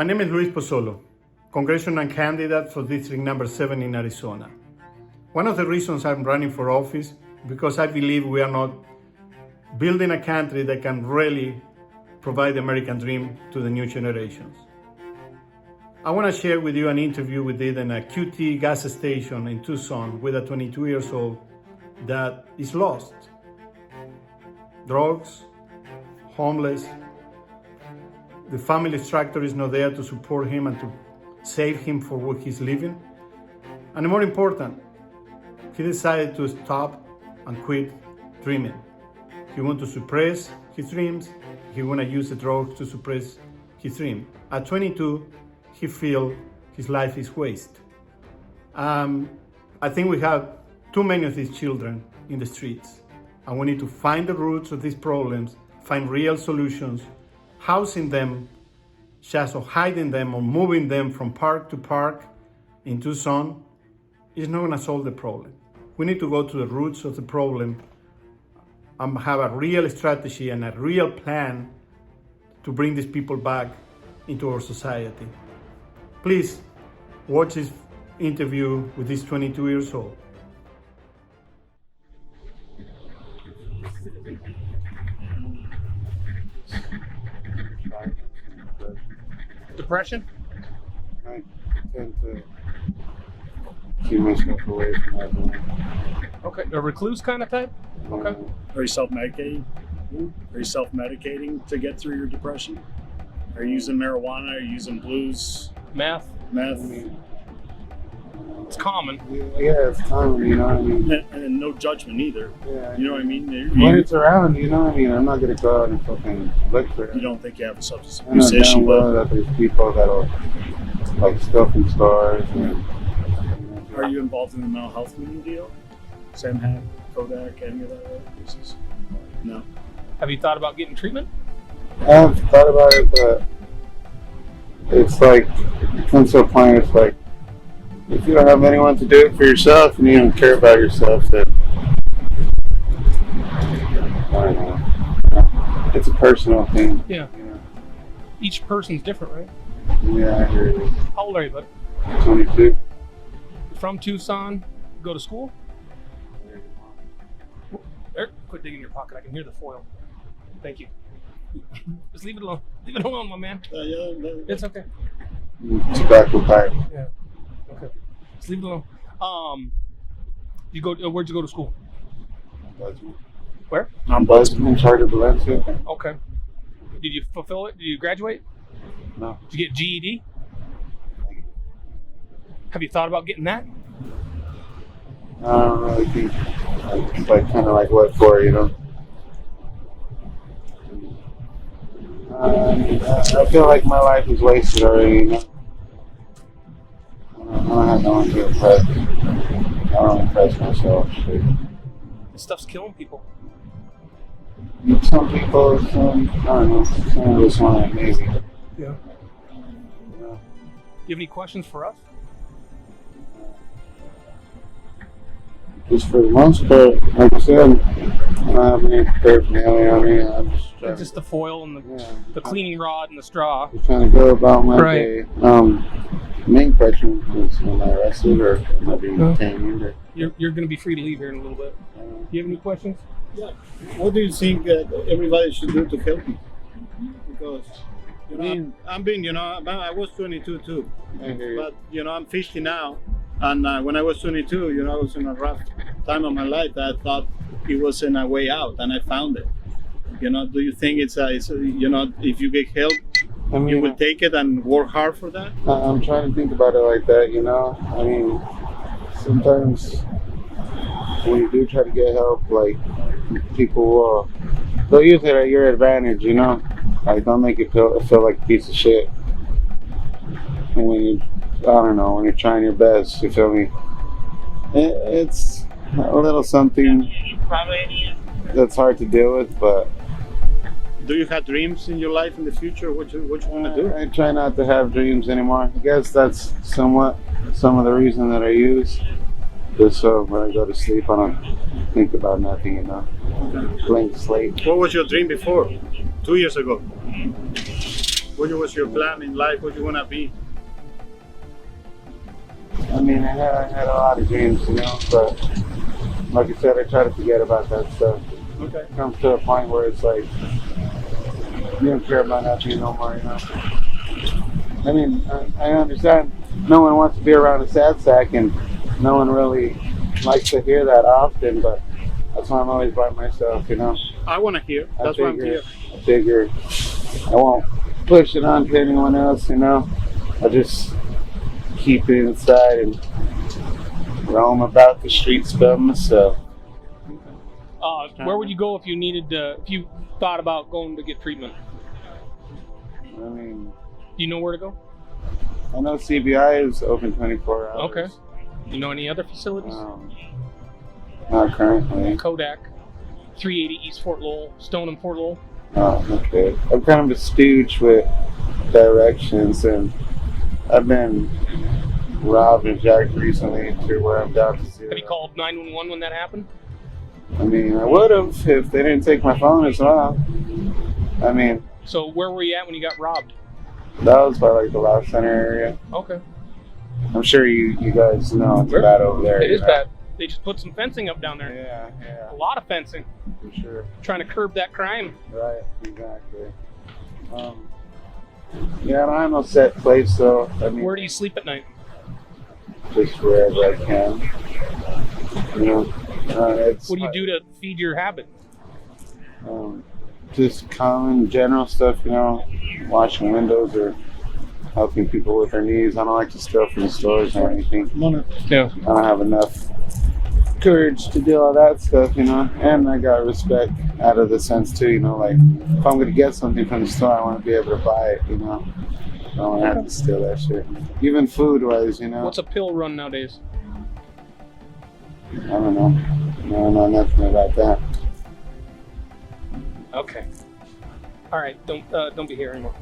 My name is Luis Pozzolo, congressional candidate for District Number 7 in Arizona. One of the reasons I'm running for office because I believe we are not building a country that can really provide the American dream to the new generations. I want to share with you an interview we did in a QT gas station in Tucson with a 22 years old that is lost. Drugs, homeless. The family structure is not there to support him and to save him for what he's living. And more important, he decided to stop and quit dreaming. He wanted to suppress his dreams. He wanted to use the drugs to suppress his dream. At 22, he feels his life is waste. I think we have too many of these children in the streets. And we need to find the roots of these problems, find real solutions. Housing them, just or hiding them or moving them from park to park in Tucson is not going to solve the problem. We need to go to the roots of the problem and have a real strategy and a real plan to bring these people back into our society. Please watch this interview with this 22 years old. Depression? I tend to keep myself away from everyone. Okay. A recluse kind of type? Okay. Are you self-medicating? Are you self-medicating to get through your depression? Are you using marijuana? Are you using blues, Math? meth? It's common. Yeah, it's common, you know what I mean? And no judgment either. Yeah. You know what I mean? When it's around, you know what I mean? I'm not going to go out and fucking look for it. You don't think you have a substance I know abuse issue, damn well but that there's people that'll like steal from stores and are you involved in the mental health community deal? Samhack, Kodak, any of that other pieces? No. Have you thought about getting treatment? I've thought about it, but it's like, it comes to a point, it's like, if you don't have anyone to do it for yourself and you don't care about yourself, then I don't know. It's a personal thing. Yeah. You know? Each person's different, right? Yeah, I hear you. How old are you, bud? 22. From Tucson, go to school? Eric, quit digging in your pocket. I can hear the foil. Thank you. Just leave it alone. Leave it alone, my man. It's okay. Tobacco pipe. Yeah. Okay. Just leave it alone. You go. Where'd you go to school? Budsman. Where? I'm Budsman, Charter Valencia. Okay. Did you fulfill it? Did you graduate? No. Did you get GED? Have you thought about getting that? I don't really think, it's like kind of like what for, you know? I feel like my life is wasted already, you know? I don't have no one to impress. I don't impress myself. This stuff's killing people. Some people, I don't know, some of us want it maybe. Yeah. You know? You have any questions for us? Just for the most part, like I said, I don't have any paraphernalia on me. I'm just trying, Just the foil and yeah, the cleaning rod and the straw. just trying to go about my Right. day. Main question is, am I arrested or am I being detained? Or, You're going to be free to leave here in a little bit. Do you have any questions? Yeah. What do you think everybody should do to help you? Because you know, I'm being, you know, I was 22 too, but you know, I'm 50 now. And when I was 22, you know, I was in a rough time of my life. I thought it wasn't a way out, and I found it. You know, do you think it's you know, if you get help, I mean, you will take it and work hard for that? I'm trying to think about it like that, you know? I mean, sometimes when you do try to get help, like, people they'll use it at your advantage, you know? Like, don't make it feel like a piece of shit. And when you, I don't know, when you're trying your best, you feel me? It's a little something that's hard to deal with, but Do you have dreams in your life in the future? What you want to do? I try not to have dreams anymore. I guess that's somewhat some of the reason that I use. Just so when I go to sleep, I don't think about nothing, you know. Blank slate. What was your dream before? 2 years ago? What was your plan in life? What you want to be? I mean, I had a lot of dreams, you know, but like I said, I try to forget about that stuff. Okay. It comes to a point where it's like, you don't care about nothing no more, you know. I mean, I understand no one wants to be around a sad sack, and no one really likes to hear that often, but that's why I'm always by myself, you know. I want to hear. That's why I'm here. I figure I won't push it on to anyone else, you know. I just keep it inside and roam about the streets by myself. Where would you go if you needed to, if you thought about going to get treatment? I mean, Do you know where to go? I know CBI is open 24 hours. Okay. You know any other facilities? Not currently. Kodak, 380 East Fort Lowell, Stoneham, Fort Lowell. Oh, okay. I'm kind of a stooge with directions, and I've been robbed and jacked recently to where I'm down to zero. Have you called 911 when that happened? I mean, I would have if they didn't take my phone as well. I mean, So where were you at when you got robbed? that was by like the Law Center area. Okay. I'm sure you guys know it's bad over there. It is you know? bad. They just put some fencing up down there. Yeah, A lot of fencing. for sure. Trying to curb that crime. Right, exactly. Yeah, I don't have no set place, so I mean, Where do you sleep at night? just wherever I can. You know, it's What do you do to feed your habit? just common general stuff, you know, washing windows or helping people with their needs. I don't like to steal from the stores or anything. Yeah. I don't have enough courage to do all that stuff, you know. And I got respect out of the sense too, you know, like if I'm gonna get something from the store, I want to be able to buy it, you know. I don't want to have to steal that shit. Even food wise, you know. What's a pill run nowadays? I don't know. I don't know nothing about that. Okay. All right. Don't be here anymore.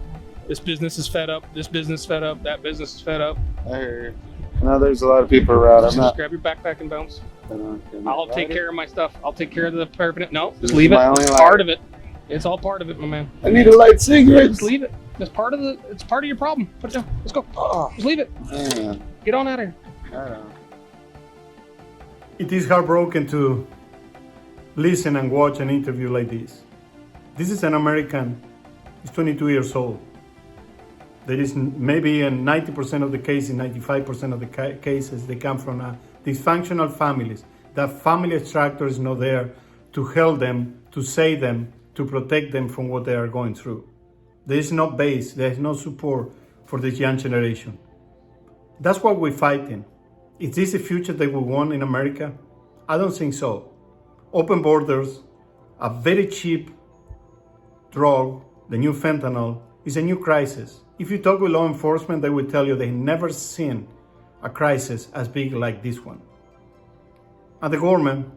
This business is fed up. This business is fed up. That business is fed up. I hear you. No, there's a lot of people around. I'm Just not. grab your backpack and bounce. I'm I'll not take riding. care of my stuff. I'll take care of the paraphernalia. No, This just is leave it. my only It's life. part of it. It's all part of it, my man. I need to light cigarettes. Just leave it. It's part of your problem. Put it down. Let's go. Oh, Just leave it. man. Get on out of here. I don't know. It is heartbroken to listen and watch an interview like this. This is an American, he's 22 years old. There is maybe in 90% of the cases, 95% of the cases, they come from dysfunctional families. That family structure is not there to help them, to save them, to protect them from what they are going through. There is no base, there is no support for this young generation. That's what we're fighting. Is this the future that we want in America? I don't think so. Open borders, a very cheap drug, the new fentanyl, is a new crisis. If you talk with law enforcement, they will tell you they've never seen a crisis as big like this one. And the government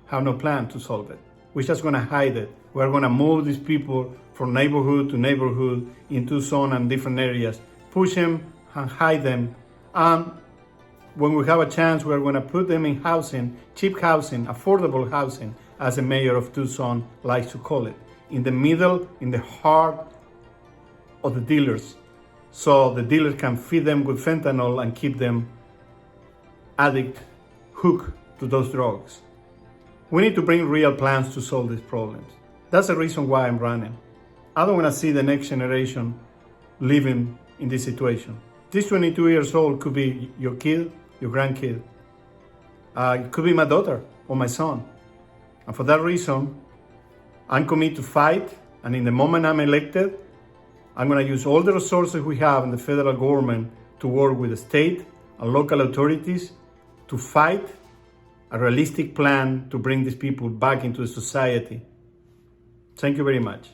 have no plan to solve it. We're just going to hide it. We're going to move these people from neighborhood to neighborhood in Tucson and different areas, push them and hide them. And when we have a chance, we're going to put them in housing, cheap housing, affordable housing, as the mayor of Tucson likes to call it, in the middle, in the heart of the dealers, so the dealers can feed them with fentanyl and keep them hooked to those drugs. We need to bring real plans to solve these problems. That's the reason why I'm running. I don't want to see the next generation living in this situation. This 22 years old could be your kid, your grandkid. It could be my daughter or my son. And for that reason, I'm committed to fight. And in the moment I'm elected, I'm going to use all the resources we have in the federal government to work with the state and local authorities to fight a realistic plan to bring these people back into the society. Thank you very much.